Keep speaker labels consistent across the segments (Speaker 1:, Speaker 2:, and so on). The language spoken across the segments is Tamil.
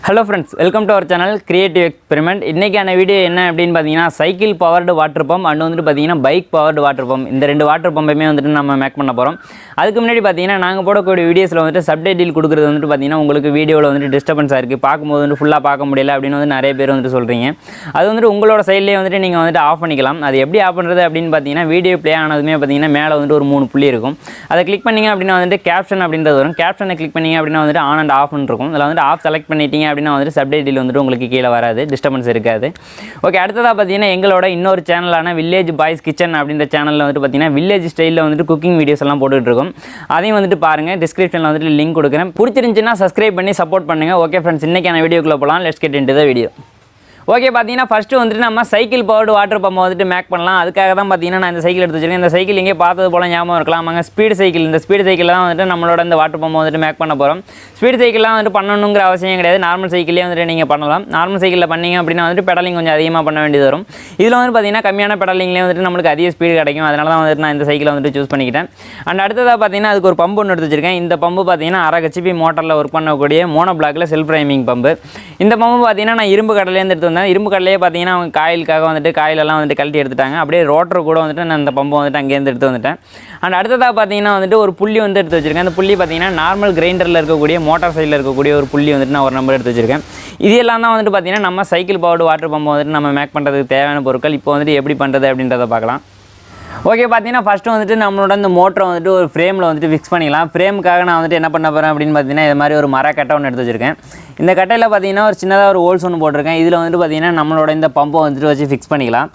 Speaker 1: Hello friends, welcome to our channel Creative Experiment. இன்னைக்கான வீடியோ என்ன அப்படினு பாத்தீங்கன்னா cycle powered water pump and வந்து பாத்தீங்கன்னா பைக் பவர்டு வாட்டர் பம்ப் இந்த ரெண்டு வாட்டர் பம்பையுமே வந்து நம்ம மேக் பண்ண போறோம். அதுக்கு முன்னாடி பாத்தீங்கன்னா நாங்க போடக்கூடிய வீடியோஸ்ல வந்து சப்டைட்டில் கொடுக்கிறது வந்து பாத்தீங்கன்னா உங்களுக்கு வீடியோல வந்து டிஸ்டர்பன்ஸா இருக்கு. பாக்கும்போது வந்து ஃபுல்லா பார்க்க முடியல அப்படினு வந்து நிறைய பேர் வந்து சொல்றீங்க. அது வந்து உங்களோட சைடுலயே வந்து நீங்க வந்து ஆஃப் பண்ணிக்கலாம். அது எப்படி ஆஃப் பண்றது அப்படினு பாத்தீங்கன்னா வீடியோ ப்ளே ஆனதுமே பாத்தீங்கன்னா மேலே வந்து ஒரு 3 புள்ளி இருக்கும். அதை கிளிக் பண்ணீங்க அப்படினா வந்து கேப்ஷன் அப்படின்றது வரும். கேப்ஷனை கிளிக் பண்ணீங்க அப்படினா வந்து ஆன் அண்ட் ஆஃப் னு இருக்கும். அதுல வந்து ஆஃப் செலக்ட் பண்ணிட்டீங்க அப்படினா வந்து சப்டைட்டில் வந்துட்டு உங்களுக்கு கீழே வராது, டிஸ்டர்பன்ஸ் இருக்காது. ஓகே, அடுத்ததாக பார்த்தீங்கன்னா எங்களோட இன்னொரு சேனலான வில்லேஜ் பாய்ஸ் கிச்சன் அப்படின்ற சேனலில் வந்துட்டு பார்த்தீங்கன்னா வில்லேஜ் ஸ்டைலில் வந்துட்டு குக்கிங் வீடியோஸ் எல்லாம் போட்டுட்டு இருக்கோம். அதையும் வந்துட்டு பாருங்க, டிஸ்கிரிப்ஷனில் வந்துட்டு லிங்க் கொடுக்குறேன். பிடிச்சிருந்துச்சுன்னா சப்ஸ்கிரைப் பண்ணி சப்போர்ட் பண்ணுங்க. ஓகே ஃப்ரெண்ட்ஸ், இன்னைக்கான வீடியோக்குள்ள போகலாம். Let's get into the video. Okay, பார்த்தீங்கன்னா ஃபஸ்ட்டு வந்துட்டு நம்ம சைக்கிள் பவர்டு வாட்டர் பம்ப் வந்துட்டு மேக் பண்ணலாம். அதுக்காக தான் பார்த்தீங்கன்னா நான் இந்த சைக்கிள் எடுத்து வச்சிருக்கேன். இந்த சைக்கிள் இங்கே பார்த்தது போல ஞாபகம் இருக்கலாம். அங்கே ஸ்பீடு சைக்கிள், இந்த ஸ்பீடு சைக்கிள் தான் வந்துட்டு நம்மளோட இந்த வாட்டர் பம்ப் வந்துட்டு மேக் பண்ண போகிறோம். ஸ்பீடு சைக்கிள்லாம் வந்துட்டு பண்ணணுங்கிற அவசியம் கிடையாது. நார்மல் சைக்கிளே வந்துட்டு நீங்கள் பண்ணலாம். நார்மல் சைக்கிளில் பண்ணீங்க அப்படின்னா வந்துட்டு பெடலிங் கொஞ்சம் அதிகமாக பண்ண வேண்டியது வரும். இதில் வந்து பார்த்தீங்கன்னா கம்மியான பெடலிங்லேயே வந்துட்டு நம்மளுக்கு அதிக ஸ்பீடு கிடைக்கும். அதனால தான் வந்துட்டு நான் இந்த சைக்கிளை வந்துட்டு சூஸ் பண்ணிக்கிட்டேன். அண்ட் அடுத்ததாக பார்த்தீங்கன்னா அதுக்கு ஒரு பம்பு ஒன்று எடுத்து வச்சிருக்கேன். இந்த பம்பு பார்த்தீங்கன்னா 1/2 HP மோட்டரில் ஒர்க் பண்ணக்கூடிய மோனோ பிளாக்ல செல்ஃப் ரைமிங் பம்பு. இந்த பம்பு பார்த்தீங்கன்னா நான் இரும்பு கடையிலேருந்து எடுத்து வந்தேன். இரும்பு கடையிலே பார்த்தீங்கன்னா அவங்க காயிலுக்காக வந்துட்டு காயிலெல்லாம் வந்துட்டு கழட்டி எடுத்துட்டாங்க. அப்படியே ரோட்டர் கூட வந்துட்டு நான் இந்த பம்பை வந்துட்டு அங்கேருந்து எடுத்து வந்துட்டேன். அண்ட் அடுத்ததாக பார்த்தீங்கன்னா வந்துட்டு ஒரு புள்ளி வந்து எடுத்து வச்சிருக்கேன். அந்த புள்ளி பார்த்தீங்கன்னா நார்மல் கிரைண்டரில் இருக்கக்கூடிய மோட்டார் சைடில் இருக்கக்கூடிய ஒரு புள்ளி வந்துட்டு நான் ஒரு நம்பர் எடுத்து வச்சிருக்கேன். இது எல்லாம் தான் வந்துட்டு பார்த்தீங்கன்னா நம்ம சைக்கிள் பவர்டு வாட்டர் பம்பை வந்துட்டு நம்ம மேக் பண்ணுறதுக்கு தேவையான பொருட்கள். இப்போ வந்துட்டு எப்படி பண்ணுறது அப்படின்றத பார்க்கலாம். ஓகே, பார்த்தீங்கன்னா ஃபஸ்ட்டு வந்துட்டு நம்மளோட இந்த மோட்டரை வந்துட்டு ஒரு ஃப்ரேமில் வந்துட்டு ஃபிக்ஸ் பண்ணிக்கலாம். ஃப்ரேமுக்காக நான் வந்துட்டு என்ன பண்ண போகிறேன் அப்படின்னு பார்த்தீங்கன்னா இது மாதிரி ஒரு மரக்கட்டை ஒன்று எடுத்து வச்சிருக்கேன். இந்த கட்டையில் பார்த்தீங்கன்னா ஒரு சின்னதாக ஒரு ஹோல்ஸ் ஒன்று போட்டிருக்கேன். இதில் வந்துட்டு பார்த்தீங்கன்னா நம்மளோட இந்த பம்பை வந்துட்டு வச்சு ஃபிக்ஸ் பண்ணிக்கலாம்.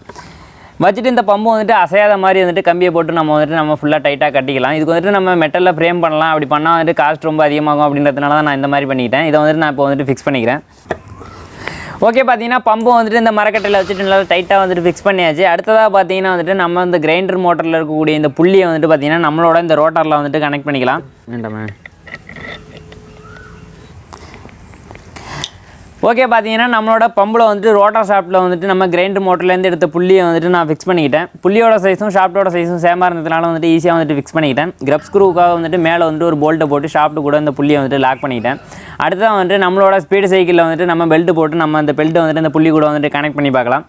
Speaker 1: வச்சுட்டு இந்த பம்பு வந்துட்டு அசையாத மாதிரி வந்துட்டு கம்பியை போட்டு நம்ம ஃபுல்லாக டைட்டாக கட்டிக்கலாம். இதுக்கு வந்துட்டு நம்ம மெட்டலில் ஃப்ரேம் பண்ணலாம். அப்படி பண்ணால் வந்துட்டு காஸ்ட் ரொம்ப அதிகமாகும் அப்படின்றதுனால தான் நான் இந்த மாதிரி பண்ணிக்கிட்டேன். இதை வந்துட்டு நான் இப்போ வந்துட்டு ஃபிக்ஸ் பண்ணிக்கிறேன். ஓகே, பார்த்தீங்கன்னா பம்பு வந்துட்டு இந்த மரக்கட்டையில் வச்சுட்டு நல்லா டைட்டாக வந்துட்டு ஃபிக்ஸ் பண்ணியாச்சு. அடுத்ததாக பார்த்தீங்கன்னா வந்துட்டு நம்ம இந்த கிரைண்டர் மோட்டரில் இருக்கக்கூடிய இந்த புள்ளியை வந்துட்டு பார்த்தீங்கன்னா நம்மளோட இந்த ரோட்டரில் வந்துட்டு கனெக்ட் பண்ணிக்கலாம். வேண்டாமே. ஓகே, பார்த்தீங்கன்னா நம்மளோட பம்பில் வந்துட்டு ரோட்டர் ஷாஃப்ட்டில் வந்துட்டு நம்ம கிரைண்டர் மோட்டர்லேருந்து எடுத்த புள்ளியை வந்துட்டு நான் ஃபிக்ஸ் பண்ணிக்கிட்டேன். புள்ளியோட சைஸும் ஷாஃப்ட்டோட சைஸும் சேமாக இருந்ததுனால வந்துட்டு ஈஸியாக வந்துட்டு ஃபிக்ஸ் பண்ணிக்கிட்டேன். கிரப் ஸ்க்ரூக்காக வந்துட்டு மேலே வந்துட்டு ஒரு போல்ட்டை போட்டு ஷாஃப்ட்டு கூட இந்த புள்ளியை வந்துட்டு லாக் பண்ணிக்கிட்டேன். அடுத்ததான் வந்துட்டு நம்மளோட ஸ்பீடு சைக்கிளில் வந்துட்டு நம்ம பெல்ட் போட்டு நம்ம அந்த பெல்ட்டை வந்துட்டு இந்த புள்ளி கூட வந்துட்டு கனெக்ட் பண்ணி பார்க்கலாம்.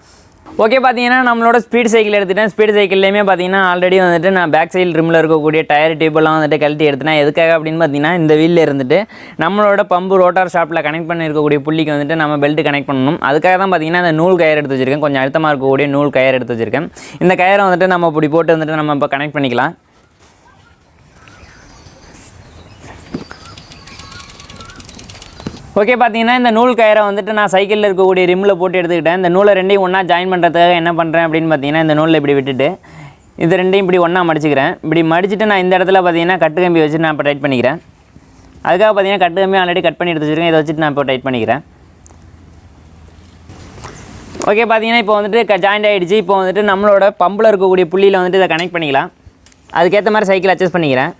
Speaker 1: ஓகே, பார்த்தீங்கன்னா நம்மளோட ஸ்பீடு சைக்கிள் எடுத்துட்டேன். ஸ்பீடு சைக்கிள்லேயுமே பார்த்தீங்கன்னா ஆல்ரெடி வந்துட்டு நான் பேக் சைடு ரிம்மில் இருக்கக்கூடிய டயர் டியூப்லாம் வந்துட்டு கழட்டி எடுத்துனேன். எதுக்காக அப்படின்னு பார்த்தீங்கன்னா இந்த வீலில் இருந்துட்டு நம்மளோட பம்பு ரோட்டார் ஷாஃப்ட்டில் கனெக்ட் பண்ணி இருக்கக்கூடிய புள்ளிக்கு வந்துட்டு நம்ம பெல்ட் கனெக்ட் பண்ணணும். அதுக்காக தான் பார்த்தீங்கன்னா இந்த நூல் கயர் எடுத்து வச்சிருக்கேன். கொஞ்சம் அழுத்தமாக இருக்கக்கூடிய நூல் கயர் எடுத்து வச்சிருக்கேன். இந்த கயரை வந்துட்டு நம்ம இப்படி போட்டு வந்துட்டு நம்ம இப்போ கனெக்ட் பண்ணிக்கலாம். ஓகே, பார்த்தீங்கன்னா இந்த நூல் கயரை வந்துட்டு நான் சைக்கிளில் இருக்கக்கூடிய ரிம்மில் போட்டு எடுத்துக்கிட்டேன். இந்த நூலை ரெண்டையும் ஒன்றா ஜாயின் பண்ணுறதுக்காக என்ன பண்ணுறேன் அப்படின்னு பார்த்தீங்கன்னா இந்த நூலில் இப்படி விட்டுட்டு இது ரெண்டையும் இப்படி ஒன்றா மடிச்சுக்கிறேன். இப்படி மடிச்சுட்டு நான் இந்த இடத்துல பார்த்தீங்கன்னா கட்டு கம்பி வச்சுட்டு நான் இப்போ டைட் பண்ணிக்கிறேன். அதுக்காக பார்த்தீங்கன்னா கட்டு கம்பி ஆல்ரெடி கட் பண்ணி எடுத்து வச்சுருக்கேன். இதை வச்சுட்டு நான் இப்போ டைட் பண்ணிக்கிறேன். ஓகே, பார்த்தீங்கன்னா இப்போ வந்துட்டு ஜாயிண்ட் ஆகிடுச்சு. இப்போ வந்துட்டு நம்மளோட பம்பில் இருக்கக்கூடிய புள்ளியில் வந்துட்டு இதை கனெக்ட் பண்ணிக்கலாம். அதுக்கேற்ற மாதிரி சைக்கிள் அட்ஜஸ்ட் பண்ணிக்கிறேன்.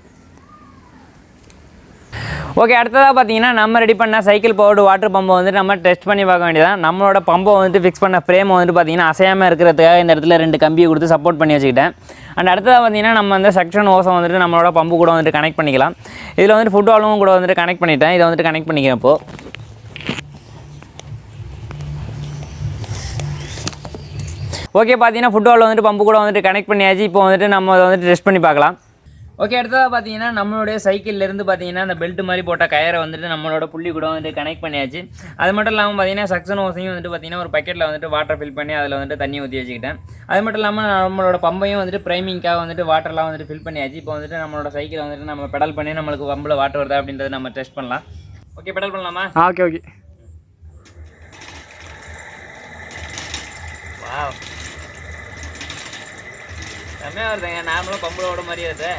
Speaker 1: ஓகே, அடுத்ததாக பார்த்தீங்கன்னா நம்ம ரெடி பண்ண சைக்கிள் பவர்டு வாட்டர் பம்பை வந்துட்டு நம்ம டெஸ்ட் பண்ணி பார்க்க வேண்டியதான். நம்மளோட பம்பை வந்துட்டு ஃபிக்ஸ் பண்ண ஃப்ரேமை வந்துட்டு பார்த்தீங்கன்னா அசையாமல் இருக்கிறதுக்காக இந்த இடத்துல 2 கம்பியை கொடுத்து சப்போர்ட் பண்ணி வச்சுக்கிட்டேன். அண்ட் அடுத்ததாக பார்த்தீங்கன்னா நம்ம அந்த செக்ஷன் ஓசம் வந்துட்டு நம்மளோட பம்பு கூட வந்துட்டு கனெக்ட் பண்ணிக்கலாம். இதில் வந்துட்டு ஃபுட்பாலும் கூட வந்துட்டு கனெக்ட் பண்ணிட்டேன். இதை வந்துட்டு கனெக்ட் பண்ணிக்கிறேன். இப்போது ஓகே, பார்த்தீங்கன்னா ஃபுட்பால் வந்துட்டு பம்பு கூட வந்துட்டு கனெக்ட் பண்ணியாச்சு. இப்போ வந்துட்டு நம்ம அதை வந்துட்டு டெஸ்ட் பண்ணி பார்க்கலாம். ஓகே, அடுத்ததாக பார்த்தீங்கன்னா நம்மளுடைய சைக்கிள்லேருந்து பார்த்தீங்கன்னா அந்த பெல்ட் மாதிரி போட்ட கயரை வந்துட்டு நம்மளோட புள்ளி கூட வந்துட்டு கனெக்ட் பண்ணியாச்சு. அது மட்டும் இல்லாமல் பார்த்தீங்கன்னா செக்ஷன் ஓசையும் வந்துட்டு பார்த்தீங்கன்னா ஒரு பக்கெட்டில் வந்துட்டு வாட்டர் ஃபில் பண்ணி அதில் வந்துட்டு தண்ணி ஊற்றி வச்சுக்கிட்டேன். அது மட்டும் இல்லாமல் நம்மளோட பம்பையும் வந்துட்டு ப்ரைமிங்காக வந்துட்டு வாட்டர்லாம் வந்துட்டு ஃபில் பண்ணியாச்சு. இப்போ வந்துட்டு நம்மளோட சைக்கிளை வந்துட்டு நம்ம பெடல் பண்ணி நம்மளுக்கு பம்பில் வாட்டர் வருதா அப்படின்றத நம்ம டெஸ்ட் பண்ணலாம். ஓகே, பெடல் பண்ணலாமா? Okay okay. வாவ், செம்மையாக வருதுங்க. நார்மலாக பம்பில் ஓட மாதிரியே வருது.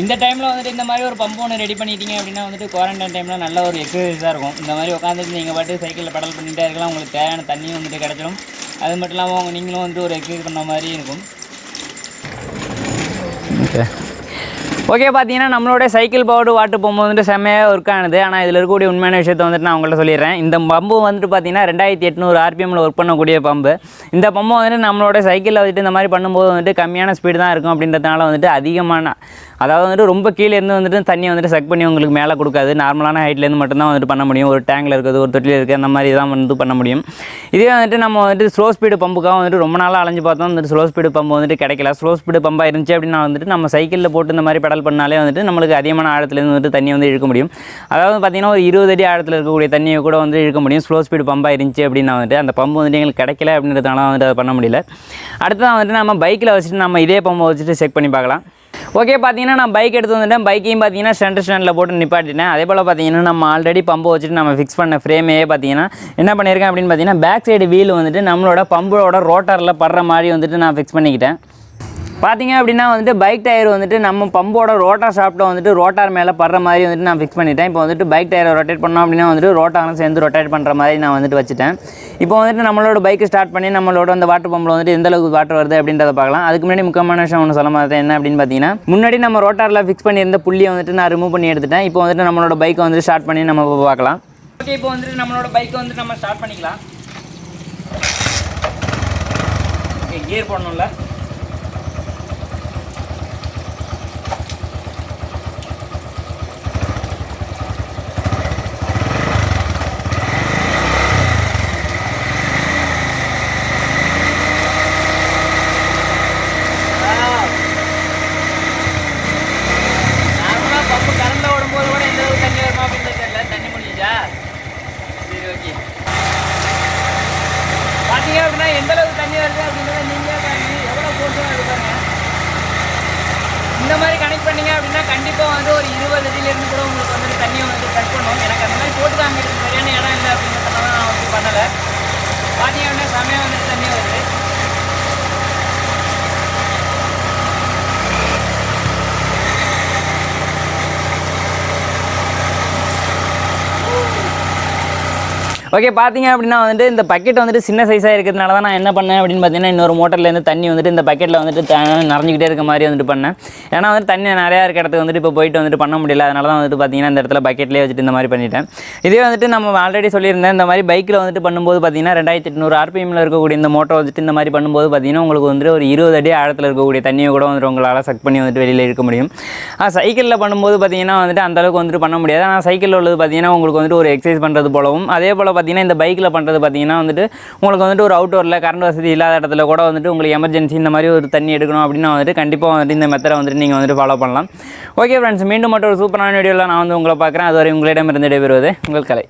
Speaker 1: இந்த டைமில் வந்துட்டு இந்த மாதிரி ஒரு பம்பு ஒன்று ரெடி பண்ணிட்டீங்க அப்படின்னா வந்துட்டு குவாரண்டைன் டைமில் நல்ல ஒரு எக்ஸசைஸாக இருக்கும். இந்த மாதிரி உட்காந்துட்டு நீங்கள் பாட்டு சைக்கிளில் பெடல் பண்ணிகிட்டே இருக்கலாம். உங்களுக்கு தேவையான தண்ணியும் வந்துட்டு கிடச்சிடும். அது மட்டும் இல்லாமல் நீங்களும் வந்துட்டு ஒரு எக்ஸசைஸ் பண்ண மாதிரி இருக்கும். ஓகே பார்த்தீங்கன்னா நம்மளோட சைக்கிள் பவர்டு வாட்டர் பம்பு வந்துட்டு செம்மையாக ஒர்க் ஆனது. ஆனால் இதில் இருக்கக்கூடிய உண்மையான விஷயத்தை வந்துட்டு நான் உங்கள்கிட்ட சொல்லிடுறேன். இந்த பம்பு வந்துட்டு பார்த்தீங்கன்னா 2800 RPMல ஒர்க் பண்ணக்கூடிய பம்பு. இந்த பம்பு வந்துட்டு நம்மளோட சைக்கிளில் வந்துட்டு இந்த மாதிரி பண்ணும்போது வந்துட்டு கம்மியான ஸ்பீடு தான் இருக்கும். அப்படின்றதுனால வந்துட்டு அதிகமான அதாவது வந்துட்டு ரொம்ப கீழே இருந்து வந்துட்டு தண்ணி வந்துட்டு சக் பண்ணி உங்களுக்கு மேலே கொடுக்காது. நார்மலான ஹைட்லேருந்து மட்டும்தான் வந்துட்டு பண்ண முடியும். ஒரு டேங்கில் இருக்குது, ஒரு தொட்டியில் இருக்குது, அந்த மாதிரி தான் வந்து பண்ண முடியும். இதே வந்துட்டு நம்ம வந்துட்டு ஸ்லோ ஸ்பீடு பம்புக்காக வந்துட்டு ரொம்ப நாளாக அலைஞ்சு பார்த்தோம். வந்துட்டு ஸ்லோ ஸ்பீடு பம்பு வந்துட்டு கிடைக்கல. ஸ்லோ ஸ்பீடு பம்பாக இருந்துச்சு அப்படின்னா வந்துட்டு நம்ம சைக்கிளில் போட்டு இந்த மாதிரி பெடல் பண்ணாலே வந்துட்டு நம்மளுக்கு அதிகமான ஆழத்துலேருந்து வந்துட்டு தண்ணி வந்து இழுக்க முடியும். அதாவது பார்த்தீங்கன்னா ஒரு 20 அடி ஆழத்தில் இருக்கக்கூடிய தண்ணியை கூட வந்து இழுக்க முடியும். ஸ்லோ ஸ்பீடு பம்பாக இருந்துச்சு அப்படின்னா வந்துட்டு அந்த பம்பு வந்துட்டு எங்களுக்கு கிடைக்கல அப்படின்றதுனால வந்துட்டு அதை பண்ண முடியல. அடுத்ததான் வந்துட்டு நம்ம பைக்கில் வச்சுட்டு நம்ம இதே பம்பை வச்சுட்டு செக் பண்ணி பார்க்கலாம். ஓகே பார்த்தீங்கன்னா நான் பைக் எடுத்து வந்துட்டேன். பைக்கையும் பார்த்தீங்கன்னா ஸ்டாண்டில் போட்டு நிப்பாட்டிட்டேன். அதே போல் பார்த்தீங்கன்னா நம்ம ஆல்ரெடி பம்பை வச்சுட்டு நம்ம ஃபிக்ஸ் பண்ண ஃப்ரேமே பார்த்தீங்கன்னா என்ன பண்ணியிருக்கேன் அப்படின்னு பார்த்தீங்கன்னா பேக் சைடு வீல் வந்துட்டு நம்மளோட பம்போட ரோட்டரில் படுற மாதிரி வந்துட்டு நான் ஃபிக்ஸ் பண்ணிக்கிட்டேன். பார்த்தீங்க அப்படின்னா வந்துட்டு பைக் டயர் வந்துட்டு நம்ம பம்போட ரோட்டார் ஷாஃப்ட்டில் வந்துட்டு ரோட்டார் மேலே படுற மாதிரி வந்துட்டு நான் ஃபிக்ஸ் பண்ணிட்டேன். இப்போ வந்துட்டு பைக் டயரை ரொட்டேட் பண்ணோம் அப்படின்னா வந்துட்டு ரோட்டாரும் சேர்ந்து ரொட்டேட் பண்ணுற மாதிரி நான் வந்துட்டு வச்சுட்டேன். இப்போ வந்துட்டு நம்மளோட பைக்கு ஸ்டார்ட் பண்ணி நம்மளோட அந்த வாட்டர் பம்பில் வந்துட்டு எந்த அளவுக்கு வாட்டர் வருது அப்படின்றத பார்க்கலாம். அதுக்கு முன்னாடி முக்கியமான விஷயம் ஒன்று சொல்ல மாதிரி என்ன அப்படின்னு பார்த்தீங்கன்னா முன்னாடி நம்ம ரோட்டாரில் ஃபிக்ஸ் பண்ணியிருந்த புள்ளியை வந்துட்டு நான் ரிமூவ் பண்ணி எடுத்துட்டேன். இப்போ வந்துட்டு நம்மளோட பைக்கை வந்துட்டு ஸ்டார்ட் பண்ணி நம்ம பார்க்கலாம். ஓகே இப்போ வந்துட்டு நம்மளோட பைக்கை வந்துட்டு நம்ம ஸ்டார்ட் பண்ணிக்கலாம். ஓகே கியர் போடணும்ல. பார்த்தீங்க அப்படின்னா எந்த அளவுக்கு தண்ணி வருது அப்படின்றத நீங்களே பாருங்க. எவ்வளோ போட்டு பாருங்க. இந்த மாதிரி கனெக்ட் பண்ணிங்க அப்படின்னா கண்டிப்பாக வந்து ஒரு 20 அடியிலேருந்து கூட உங்களுக்கு வந்துட்டு தண்ணியை வந்து கட் பண்ணுவோம். எனக்கு அந்த மாதிரி போட்டு காமிக்கிறது சரியான இடம் இல்லை அப்படின்றதுனால நான் வந்து பண்ணலை. பார்த்தீங்க அப்படின்னா செம்மையாக வந்துட்டு தண்ணி வருது. ஓகே பார்த்தீங்க அப்படின்னா வந்துட்டு இந்த பக்கெட் வந்துட்டு சின்ன சைஸாக இருக்கிறதுனால தான் நான் என்ன பண்ணேன் அப்படின்னு பார்த்தீங்கன்னா இன்னொரு மோட்டர்லேருந்து தண்ணி வந்துட்டு இந்த பக்கெட்டில் வந்துட்டு நிறைஞ்சிக்கிட்டே இருக்க மாதிரி வந்துட்டு பண்ணேன். ஏன்னா வந்துட்டு தண்ணி நிறையா இருக்க இடத்துக்கு வந்துட்டு இப்போ போயிட்டு வந்துட்டு பண்ண முடியல. அதனால தான் வந்துட்டு பார்த்தீங்கன்னா இந்த இடத்துல பக்கெட்லேயே வச்சுட்டு இந்த மாதிரி பண்ணிட்டேன். இதே வந்துட்டு நம்ம ஆல்ரெடி சொல்லியிருந்தேன் இந்த மாதிரி பைக்கில் வந்துட்டு பண்ணும்போது பார்த்தீங்கன்னா 2800 RPMல இருக்கக்கூடிய இந்த மோட்டர் வந்துட்டு இந்த மாதிரி பண்ணும்போது பார்த்தீங்கன்னா உங்களுக்கு வந்துட்டு ஒரு 20 அடி ஆழத்தில் இருக்கக்கூடிய தண்ணியை கூட வந்துட்டு உங்களால் சக் பண்ணி வந்துட்டு வெளியில் இருக்க முடியும். சைக்கிளில் பண்ணும்போது பார்த்தீங்கன்னா வந்துட்டு அந்தளவுக்கு வந்துட்டு பண்ண முடியாது. ஆனால் சைக்கிளில் உள்ளது பார்த்தீங்கன்னா உங்களுக்கு வந்துட்டு ஒரு எக்ஸசைஸ் பண்ணுறது போலவும் அதே போல் பார்த்தீங்கன்னா இந்த பைக்கில் பண்ணுறது பார்த்தீங்கன்னா வந்துட்டு உங்களுக்கு வந்துட்டு ஒரு அவுட்டோரில் கரண்ட் வசதி இல்லாத இடத்துல கூட வந்துட்டு உங்களுக்கு எமர்ஜென்சி இந்த மாதிரி ஒரு தண்ணி எடுக்கணும் அப்படின்னா வந்துட்டு கண்டிப்பாக வந்துட்டு இந்த மெத்தடை வந்துட்டு நீங்கள் வந்துட்டு ஃபாலோ பண்ணலாம். ஓகே ஃப்ரெண்ட்ஸ், மீண்டும் மட்டும் ஒரு சூப்பரான வீடியோவில் நான் வந்து உங்களை பார்க்குறேன். அதுவரை உங்களிடமிருந்து விடைபெறுவது உங்கள் கலை.